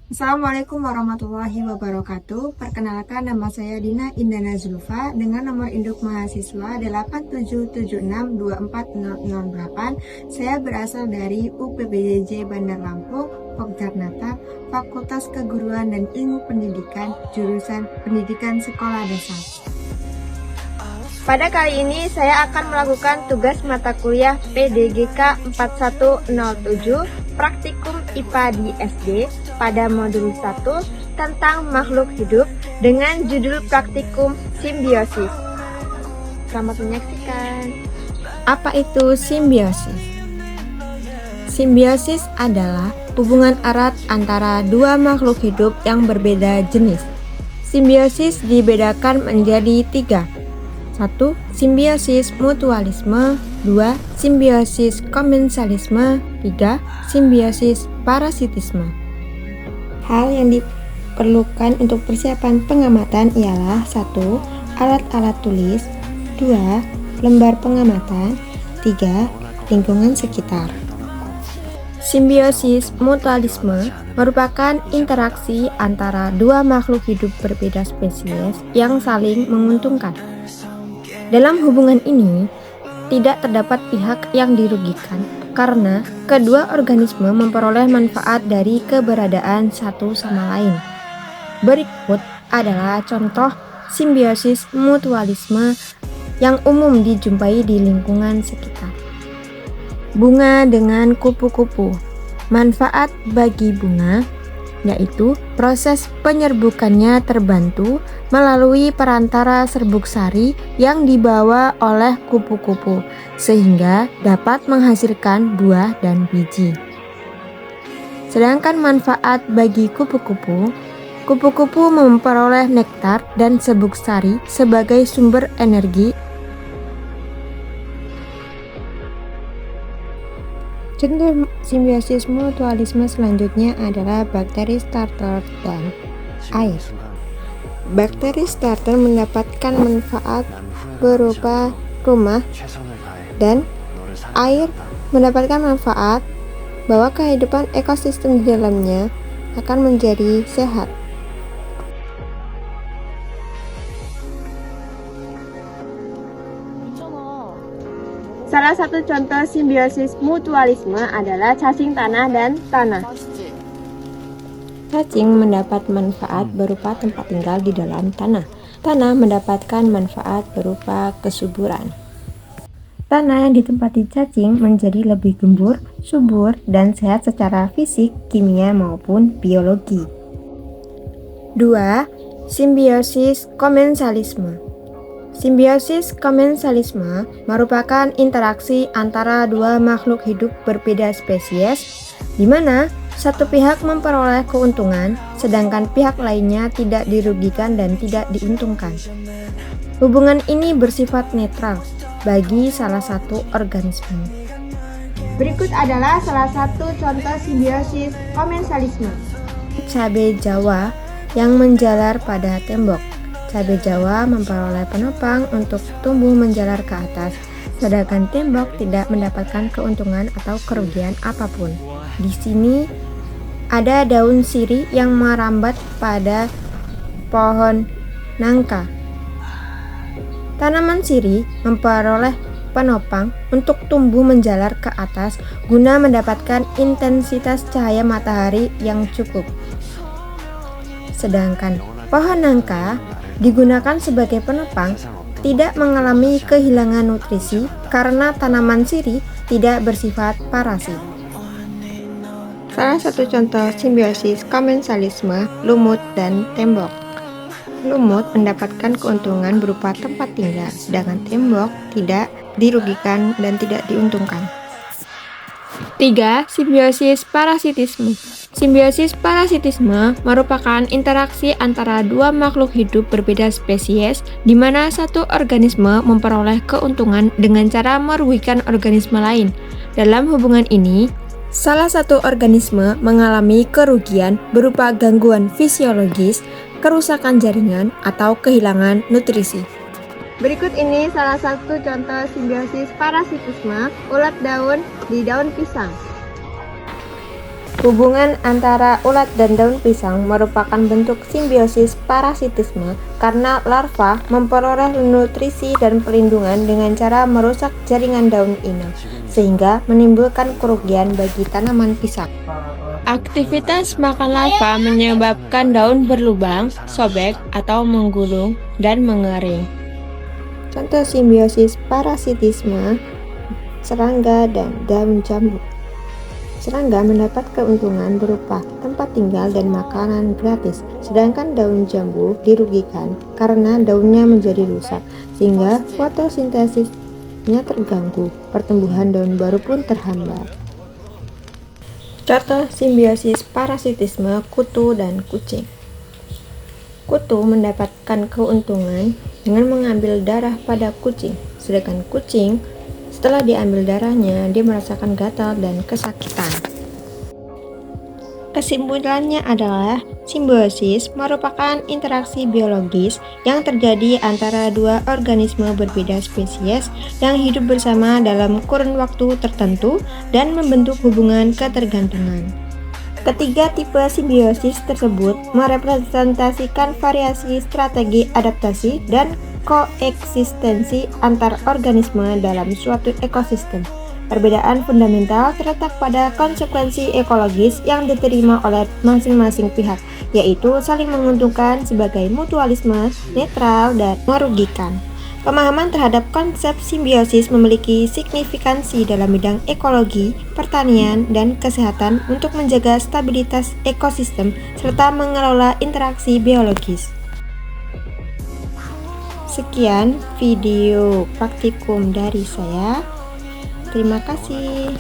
Assalamualaikum warahmatullahi wabarakatuh. Perkenalkan, nama saya Dina Indana Zulfa dengan nomor induk mahasiswa 8776240008. Saya berasal dari UPBJJ Bandar Lampung, Yogyakarta, Fakultas Keguruan dan Ilmu Pendidikan, jurusan Pendidikan Sekolah Dasar. Pada kali ini saya akan melakukan tugas mata kuliah PDGK 4107 Praktikum IPA di SD pada modul 1 tentang makhluk hidup dengan judul praktikum simbiosis. Selamat menyaksikan. Apa itu simbiosis? Simbiosis adalah hubungan erat antara dua makhluk hidup yang berbeda jenis. Simbiosis dibedakan menjadi 3. 1. Simbiosis mutualisme. 2. Simbiosis komensalisme. 3. Simbiosis parasitisme. Hal yang diperlukan untuk persiapan pengamatan ialah 1. Alat-alat tulis. 2. Lembar pengamatan. 3. Lingkungan sekitar. Simbiosis mutualisme merupakan interaksi antara dua makhluk hidup berbeda spesies yang saling menguntungkan. Dalam hubungan ini, tidak terdapat pihak yang dirugikan karena kedua organisme memperoleh manfaat dari keberadaan satu sama lain. Berikut adalah contoh simbiosis mutualisme yang umum dijumpai di lingkungan sekitar. Bunga dengan kupu-kupu. Manfaat bagi bunga yaitu proses penyerbukannya terbantu melalui perantara serbuk sari yang dibawa oleh kupu-kupu sehingga dapat menghasilkan buah dan biji. Sedangkan manfaat bagi kupu-kupu, kupu-kupu memperoleh nektar dan serbuk sari sebagai sumber energi. Contoh simbiosis mutualisme selanjutnya adalah bakteri starter dan air. Bakteri starter mendapatkan manfaat berupa rumah dan air mendapatkan manfaat bahwa kehidupan ekosistem di dalamnya akan menjadi sehat. Salah satu contoh simbiosis mutualisme adalah cacing tanah dan tanah. Cacing mendapat manfaat berupa tempat tinggal di dalam tanah. Tanah mendapatkan manfaat berupa kesuburan. Tanah yang ditempati cacing menjadi lebih gembur, subur, dan sehat secara fisik, kimia, maupun biologi. 2. Simbiosis komensalisme. Simbiosis komensalisme merupakan interaksi antara dua makhluk hidup berbeda spesies, di mana satu pihak memperoleh keuntungan, sedangkan pihak lainnya tidak dirugikan dan tidak diuntungkan. Hubungan ini bersifat netral bagi salah satu organisme. Berikut adalah salah satu contoh simbiosis komensalisme. Cabai Jawa yang menjalar pada tembok. Cabai Jawa memperoleh penopang untuk tumbuh menjalar ke atas, sedangkan tembok tidak mendapatkan keuntungan atau kerugian apapun. Di sini ada daun sirih yang merambat pada pohon nangka. Tanaman sirih memperoleh penopang untuk tumbuh menjalar ke atas guna mendapatkan intensitas cahaya matahari yang cukup. Sedangkan pohon nangka digunakan sebagai penopang tidak mengalami kehilangan nutrisi karena tanaman sirih tidak bersifat parasit. Salah satu contoh simbiosis komensalisme, lumut dan tembok. Lumut mendapatkan keuntungan berupa tempat tinggal, sedangkan tembok tidak dirugikan dan tidak diuntungkan. 3. Simbiosis parasitisme. Simbiosis parasitisme merupakan interaksi antara dua makhluk hidup berbeda spesies, di mana satu organisme memperoleh keuntungan dengan cara merugikan organisme lain. Dalam hubungan ini, salah satu organisme mengalami kerugian berupa gangguan fisiologis, kerusakan jaringan, atau kehilangan nutrisi. Berikut ini salah satu contoh simbiosis parasitisme ulat daun di daun pisang. Hubungan antara ulat dan daun pisang merupakan bentuk simbiosis parasitisme karena larva memperoleh nutrisi dan perlindungan dengan cara merusak jaringan daun inang, sehingga menimbulkan kerugian bagi tanaman pisang. Aktivitas makan larva menyebabkan daun berlubang, sobek, atau menggulung dan mengering. Contoh simbiosis parasitisme, serangga dan daun jambu. Serangga mendapat keuntungan berupa tempat tinggal dan makanan gratis, sedangkan daun jambu dirugikan karena daunnya menjadi rusak, sehingga fotosintesisnya terganggu, pertumbuhan daun baru pun terhambat. Contoh simbiosis parasitisme kutu dan kucing. Kutu mendapatkan keuntungan dengan mengambil darah pada kucing, sedangkan kucing setelah diambil darahnya, dia merasakan gatal dan kesakitan. Kesimpulannya adalah simbiosis merupakan interaksi biologis yang terjadi antara dua organisme berbeda spesies yang hidup bersama dalam kurun waktu tertentu dan membentuk hubungan ketergantungan. Ketiga tipe simbiosis tersebut merepresentasikan variasi strategi adaptasi dan koeksistensi antar organisme dalam suatu ekosistem. Perbedaan fundamental terletak pada konsekuensi ekologis yang diterima oleh masing-masing pihak, yaitu saling menguntungkan sebagai mutualisme, netral, dan merugikan. Pemahaman terhadap konsep simbiosis memiliki signifikansi dalam bidang ekologi, pertanian, dan kesehatan untuk menjaga stabilitas ekosistem serta mengelola interaksi biologis. Sekian video praktikum dari saya. Terima kasih.